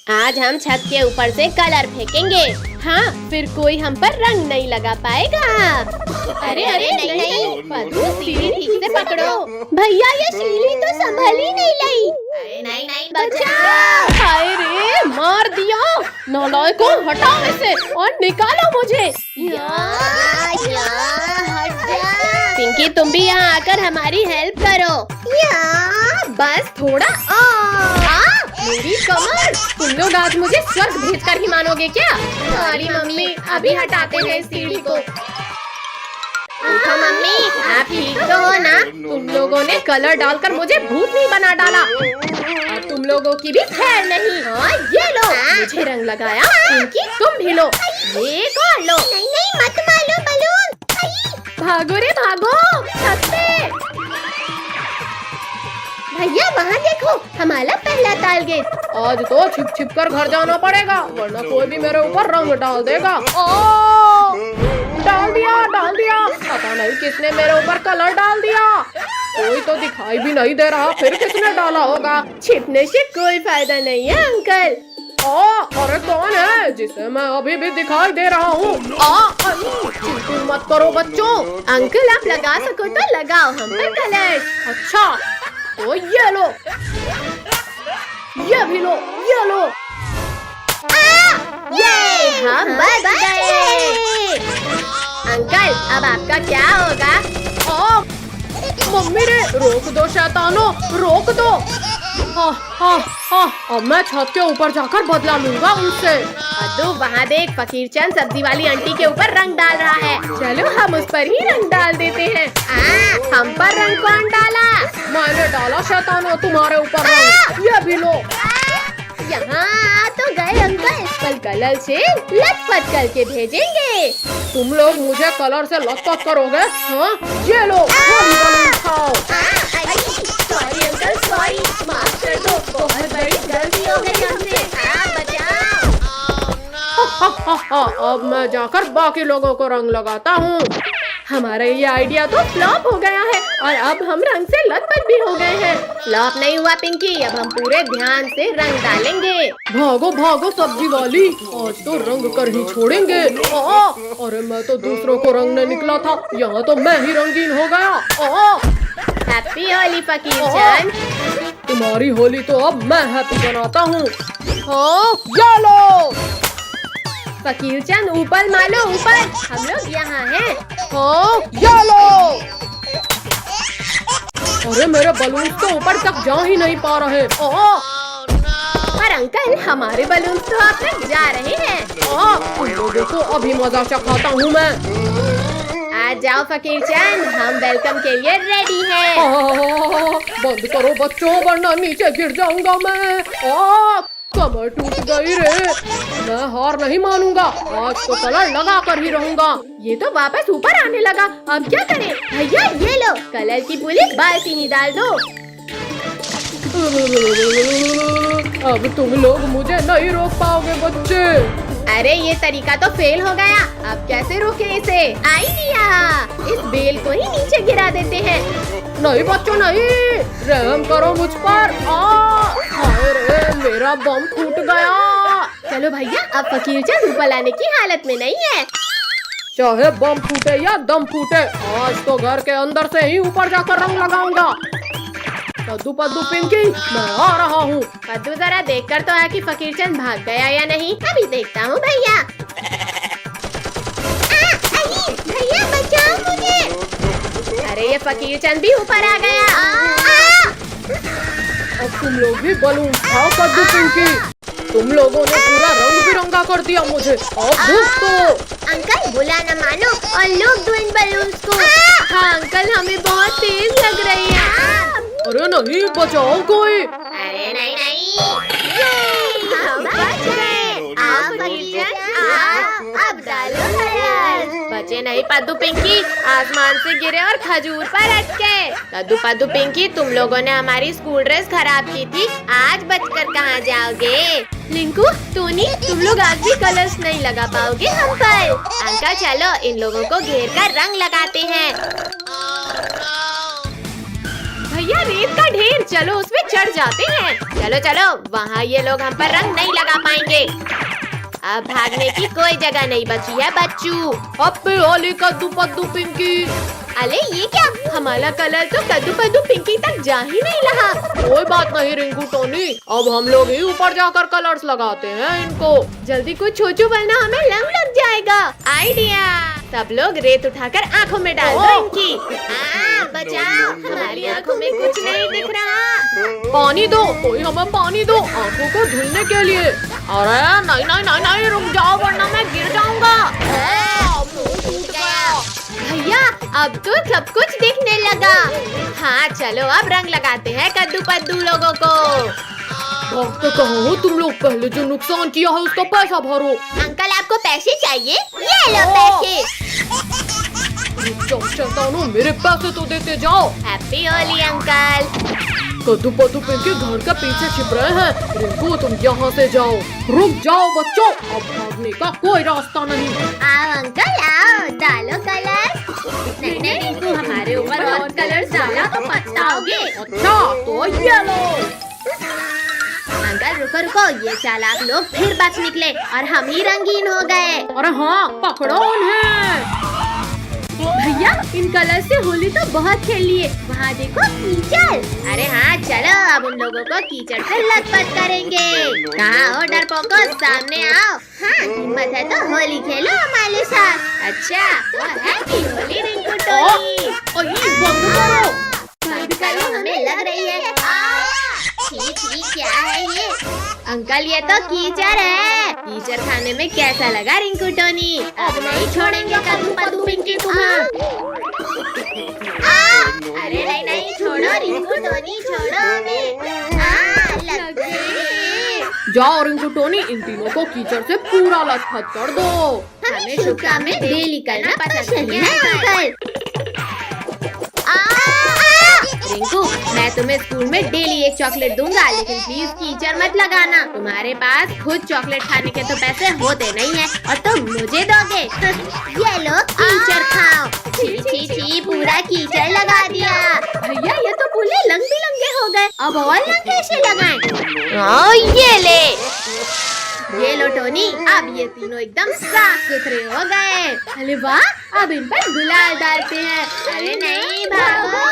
आज हम छत के ऊपर से कलर फेंकेंगे। हाँ, फिर कोई हम पर रंग नहीं लगा पाएगा। अरे अरे नहीं, पद्दू सीढ़ी ठीक से पकड़ो। भैया ये सीढ़ी तो संभल ही नहीं लाई। नहीं बचाओ। हाय रे, मार दिया। नालायकों, हटाओ इसे और निकालो मुझे। पिंकी तुम भी यहाँ आकर हमारी हेल्प करो। बस थोड़ा मेरी कमर। तुम लोग आज मुझे स्वर्ग भेजकर ही मानोगे क्या? सॉरी मम्मी, अभी हटाते हैं इस सीढ़ी को। उठो मम्मी, आप ठीक तो हो ना? तुम लोगों ने कलर डालकर मुझे भूतनी बना डाला। अब तुम लोगों की भी खैर नहीं। हाँ, ये लो, मुझे रंग लगाया। पिंकी तुम भी लो, ये और लो। नहीं मत मारो बलून। भागो रे भागो, छत पे। भैया वहाँ देखो, हमारा पहला टारगेट। आज तो छिप छिप कर घर जाना पड़ेगा, वरना कोई भी मेरे ऊपर रंग डाल देगा। डाल दिया। पता नहीं किसने मेरे ऊपर कलर डाल दिया। कोई तो दिखाई भी नहीं दे रहा, फिर किसने डाला होगा? छिपने से कोई फायदा नहीं है अंकल। अरे कौन है जिसे मैं अभी भी दिखाई दे रहा हूँ? मत करो बच्चों। अंकल आप लगा सको तो लगाओ हम पर कलर। अच्छा तो ये लो, ये भी लो, ये लो। ये हम बच गए। अंकल अब आपका क्या होगा? मम्मी रे, रोक दो शैतानों, रोक दो। अब मैं छत के ऊपर जाकर बदला लूंगा उनसे। अद्दू वहाँ देख, फकीर चंद सब्जी वाली आंटी के ऊपर रंग डाल रहा है। चलो हम उस पर ही रंग डाल देते हैं। हम पर रंग कौन डाला? मैंने डाला शैतानों तुम्हारे ऊपर रंग। ये भी लो। यहाँ तो गए अंकल, कल कलर से लटपट करके भेजेंगे। तुम लोग मुझे कलर से लटपट करोगे? हाँ, ये लो, खाओ। सॉरी अंकल, सॉरी, माफ कर दो, बहुत बड़ी गलती हो गई हमसे। बचाओ। अब मैं जाकर बाकी लोगों को रंग लगाता हूँ। हमारा ये आइडिया तो फ्लॉप हो गया है और अब हम रंग से लटपट भी हो गए हैं। फ्लॉप नहीं हुआ पिंकी, अब हम पूरे ध्यान से रंग डालेंगे। भागो भागो सब्जी वाली, आज तो रंग कर ही छोड़ेंगे। अरे मैं तो दूसरों को रंगने निकला था, यहाँ तो मैं ही रंगीन हो गया। हैप्पी होली फकीर चंद। तुम्हारी होली तो अब मैं हैप्पी बनाता हूँ। चलो फकीर चंद, ऊपर मालो ऊपर, हम लोग यहाँ हैं। चलो। अरे मेरे बलून तो ऊपर तक जा ही नहीं पा रहे। पर अंकल हमारे बलून तो आप तक जा रहे हैं। तुम लोगों को अभी मजा चखाता हूँ मैं। आ जाओ फकीर चंद, हम वेलकम के लिए रेडी हैं। बंद करो बच्चों, वरना नीचे गिर जाऊंगा मैं। कमर टूट गई रे। मैं हार नहीं मानूंगा, आज तो कलर लगा कर ही रहूंगा। ये तो वापस ऊपर आने लगा, अब क्या करें? भैया ये लो, कलर की पूरी बाल्टी ही डाल दो। अब तुम लोग मुझे नहीं रोक पाओगे बच्चे। अरे ये तरीका तो फेल हो गया, अब कैसे रोके इसे? आइडिया, इस बेल को ही नीचे गिरा देते हैं। नहीं बच्चों नहीं, रहम करो मुझ पर। अरे मेरा बम फूट गया। चलो भैया, अब फकीर चंद ऊपर लाने की हालत में नहीं है। चाहे बम फूटे या दम फूटे, आज तो घर के अंदर से ही ऊपर जाकर रंग लगाऊंगा। पद्दू पद्दू पिंकी, मैं आ रहा हूँ। पद्दू जरा देखकर तो है कि फकीर चंद भाग गया या नहीं। अभी देखता हूँ भैया। भैया बचाओ मुझे। अरे ये फकीर चंद भी ऊपर आ गया। अब तुम लोग भी बलून खाओ पद्दू पिंकी। तुम लोगों ने पूरा रंग बिरंगा कर दिया मुझे। अंकल बुला न मानो और लोग दो इन बलून्स को। हाँ अंकल, हमें बहुत तेज लग रही है। अरे नहीं, बचाओ कोई। अरे नहीं, हम बच गए। अब डालो कलर। बचे नहीं पद्दू पिंकी, आसमान से गिरे और खजूर पर अटके। पद्दू पद्दू पिंकी, तुम लोगों ने हमारी स्कूल ड्रेस खराब की थी, आज बचकर कहाँ जाओगे? लिंकू, टोनी, तुम लोग आज भी कलर्स नहीं लगा पाओगे हम पर। अंकल चलो इन लोगों को घेर कर रंग लगाते हैं। भैया रेत का ढेर, चलो उसमें चढ़ जाते हैं। चलो चलो, वहाँ ये लोग हम पर रंग नहीं लगा पाएंगे। अब भागने की कोई जगह नहीं बची है बच्चू। अबे ओली कद्दू पद्दू पिंकी। अरे ये क्या, हमारा कलर तो कद्दू पद्दू पिंकी तक जा ही नहीं रहा। कोई बात नहीं रिंकू टोनी, अब हम लोग ही ऊपर जाकर कलर्स लगाते हैं इनको। जल्दी कुछ सोचो वरना हमें रंग लग जाएगा। आइडिया, सब लोग रेत उठाकर आँखों में डाल दो इनकी। बचाओ, हमारी आँखों में कुछ नहीं दिख रहा। पानी दो, कोई हमें पानी दो आँखों को धुलने के लिए। अरे नहीं नहीं नहीं नहीं, रुक जाओ वरना मैं गिर जाऊंगा। टूट गया। भैया अब तो सब कुछ दिखने लगा। हाँ चलो अब रंग लगाते हैं कद्दू पद्दू लोगों को। तो कहो तुम लोग, पहले जो नुकसान किया है उसका पैसा भरो। अंकल आपको पैसे चाहिए? ये लो पैसे। शैतानों, मेरे पैसे तो देते जाओ। Happy Holi uncle. कद्दू पद्दू पिंकी घर के पीछे छिप रहे हैं। रिंकू तुम यहाँ से जाओ। रुक जाओ बच्चों, अब भागने का कोई रास्ता नहीं। आओ अंकल आओ, डालो कलर। नहीं नहीं रिंकू, हमारे ऊपर और कलर डाला तो पछताओगे। अच्छा तो ये लो। अंकल रुको रुको, ये चालाक लोग फिर बच निकले और हम ही रंगीन हो गए। अरे हाँ, पकड़ो उन्हें। भैया इन कलर से होली तो बहुत खेल लिए। वहाँ देखो कीचड़। अरे हाँ चलो, अब उन लोगों को कीचड़ से लथपथ करेंगे। कहाँ हो डरपोको, सामने आओ। हाँ हिम्मत है तो होली खेलो हमारे साथ। अच्छा वो है कि होली रिंकू टोनी। करो, हमें लग रही है। ठीक क्या है ये? अंकल ये तो कीचड़ है। कीचड़ खाने में कैसा लगा रिंकू टोनी? अब नहीं छोड़ेंगे कद्दू पद्दू पिंकी तुम्हें। अरे नहीं नहीं, छोड़ो रिंकू टोनी, छोड़ो हमें। लग गई। जाओ रिंकू टोनी, इन तीनों को कीचड़ से पूरा लथपथ कर दो। हमें शुभ काम में डेली करना पसंद नहीं है अंकल। रिंकू मैं तुम्हें स्कूल में डेली एक चॉकलेट दूंगा, लेकिन प्लीज कीचड़ मत लगाना। तुम्हारे पास खुद चॉकलेट खाने के तो पैसे होते नहीं है और तुम मुझे दोगे। ये लो कीचड़ खाओ। छी छी छी, पूरा कीचड़ लगा दिया। भैया ये तो पूरे रंग बिरंगे हो गए, अब और रंग कैसे लगाएं? ये ले। ये लो टोनी, अब ये तीनों एकदम साफ सुथरे हो गए। अरे वाह, अब इन पर गुलाल डालते हैं। अरे नहीं भागो।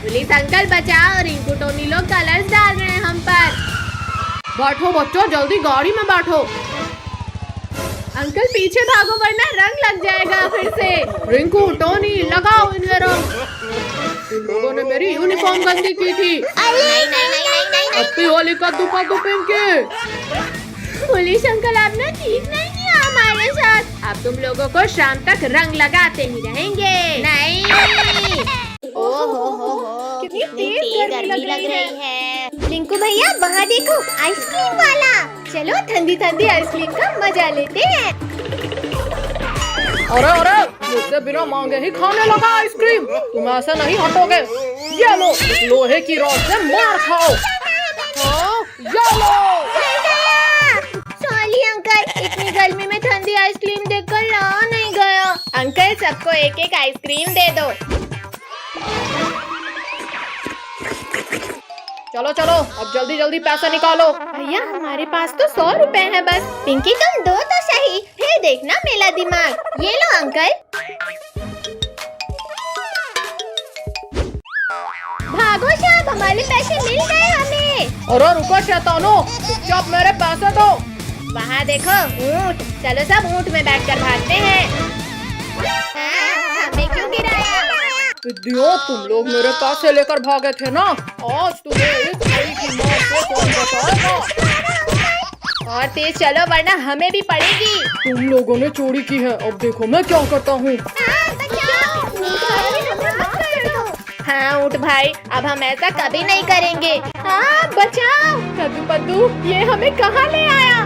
पुलिस अंकल बचाओ, रिंकू टोनी लोग कलर्स डाल रहे हैं हम पर। बैठो बच्चों, जल्दी गाड़ी में बैठो। अंकल पीछे भागो वरना रंग लग जाएगा फिर से। रिंकू टोनी लगाओ इन्हें रंग। इन लोगों ने मेरी यूनिफॉर्म गंदी की थी। नहीं। हैप्पी होली कद्दू पद्दू पिंकी। पुलिस अंकल आपने ठीक नहीं किया हमारे साथ। अब तुम लोगों को शाम तक रंग लगाते ही रहेंगे। नहीं। ओहो कितनी तेज गर्मी लग रही है। रिंकू भैया वहाँ देखो, आइसक्रीम वाला। चलो ठंडी ठंडी आइसक्रीम का मजा लेते हैं। अरे मुझसे बिना मांगे ही खाने लगा आइसक्रीम। तुम ऐसे नहीं हटोगे। ये लो, इस लोहे की रॉड से मार खाओ। ये लो। सॉरी अंकल, इतनी गर्मी में ठंडी आइसक्रीम देखकर रहा नहीं गया। अंकल सबको एक एक आइसक्रीम दे दो। चलो चलो, अब जल्दी जल्दी पैसा निकालो। भैया हमारे पास तो 100 रुपए है बस। पिंकी तुम दो तो सही, फिर देखना मेरा दिमाग। ये लो अंकल। भागो साहब, हमारे पैसे मिल गए हमें। अरे रुको शैतानो, चुपचाप मेरे पैसे दो। वहाँ देखो ऊँट, चलो सब ऊँट में बैठकर भागते हैं। हमें क्यों गिराया? इडियट, तुम लोग मेरे पैसे लेकर भागे थे ना। आज तुम्हें इस चोरी की मौत से कौन बचाएगा? और तेज चलो वरना हमें भी पड़ेगी। तुम लोगों ने चोरी की है, अब देखो मैं क्या करता हूँ। हाँ ऊँट भाई, अब हम ऐसा कभी नहीं करेंगे। हाँ बचाओ। कद्दू पद्दू ये हमें कहाँ ले आया?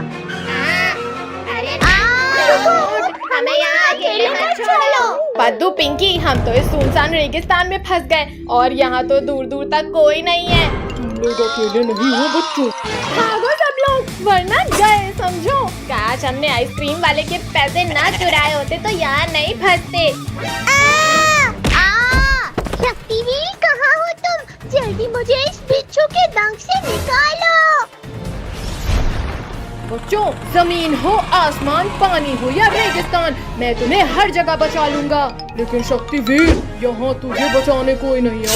हमें यहाँ अकेले मत छोड़ो। पद्दू पिंकी, हम तो इस सुनसान रेगिस्तान में फंस गए और यहाँ तो दूर दूर तक कोई नहीं है। तुम लोग अकेले नहीं हो बच्चों। भागो सब लोग वरना गए समझो। काश हमने आइसक्रीम वाले के पैसे ना चुराए होते तो यहाँ नहीं फंसते। शक्ति कहाँ हो जल्दी मुझे इस बिच्छू के डंक से निकालो। बच्चों, जमीन हो, आसमान, पानी हो या रेगिस्तान, मैं तुम्हें हर जगह बचा लूंगा। लेकिन शक्तिवीर, यहाँ तुझे बचाने कोई नहीं है।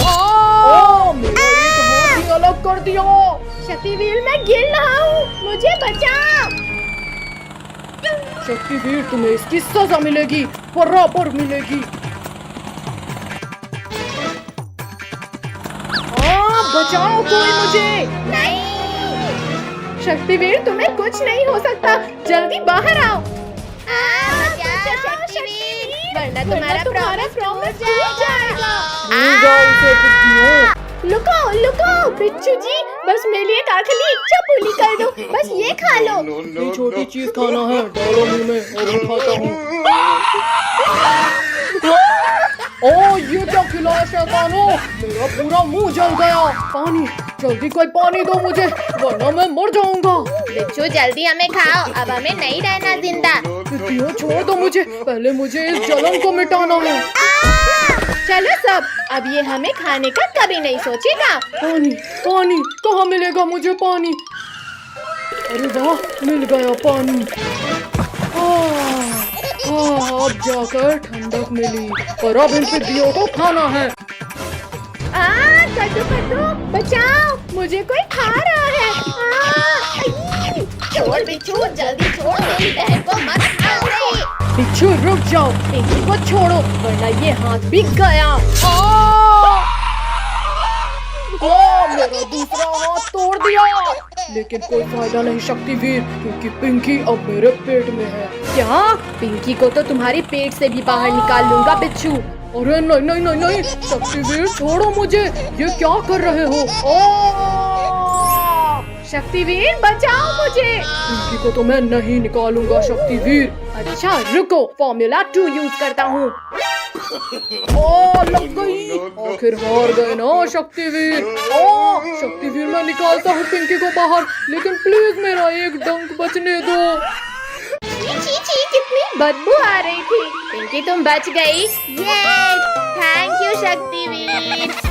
मेरा एक हाथ ही अलग कर दिया। शक्तिवीर, मैं गिर रहा हूँ, मुझे बचाओ। शक्तिवीर, तुम्हें इसकी सजा मिलेगी, बराबर मिलेगी। बचाओ कोई मुझे। नहीं, शक्तिवीर, तुम्हें कुछ नहीं हो सकता, जल्दी बाहर आओ। बचाओ शक्तिवीर, वरना तुम्हारा प्रॉमिस टूट जाएगा। लुको लुको बिच्छू जी, बस मेरे लिए एक आखिरी इच्छा पूरी कर दो, बस ये खा लो। ये छोटी चीज खाना है, डालो मुंह में और मैं खाता हूँ। ये क्या खिलाया शैतानों, मेरा पूरा मुंह जल गया। पानी, जल्दी कोई पानी दो मुझे, वरना मैं मर जाऊंगा। बिच्छू, जल्दी हमें खाओ, अब हमें नहीं रहना जिंदा। तितलियों, छोड़ दो मुझे, पहले मुझे इस जलन को मिटाना है। चलो सब, अब ये हमें खाने का कभी नहीं सोचेगा। पानी, पानी, कहाँ मिलेगा मुझे पानी? अरे वाह, मिल गया पानी। अब जाकर ठंडक मिली, पर अब इन पिद्दियों को खाना है। कद्दू कद्दू, बचाओ, मुझे कोई खा रहा है। छोड़ बिच्छू, जल्दी छोड़, मेरी बहन को मत खाओ। बिच्छू रुक जाओ, पिंकी को छोड़ो, वरना ये हाथ बिक गया। मेरा दूसरा हाथ तोड़ दिया, लेकिन कोई फायदा नहीं शक्तिवीर, क्योंकि पिंकी अब मेरे पेट में है। क्या? पिंकी को तो तुम्हारे पेट से भी बाहर निकाल लूंगा बिच्छू। अरे नहीं नहीं नहीं नहीं, शक्तिवीर छोड़ो मुझे, ये क्या कर रहे हो? शक्तिवीर, बचाओ मुझे। पिंकी को तो मैं नहीं निकालूंगा शक्तिवीर। अच्छा रुको, फॉर्मूला 2 यूज करता हूँ। लग गई, आखिर हार गए ना शक्तिवीर। शक्तिवीर, मैं निकालता हूँ पिंकी को बाहर, लेकिन प्लीज मेरा एक डंक बचने दो। छी, कितनी बदबू आ रही थी। पिंकी, तुम बच गई। Yes, thank you Shaktiveer.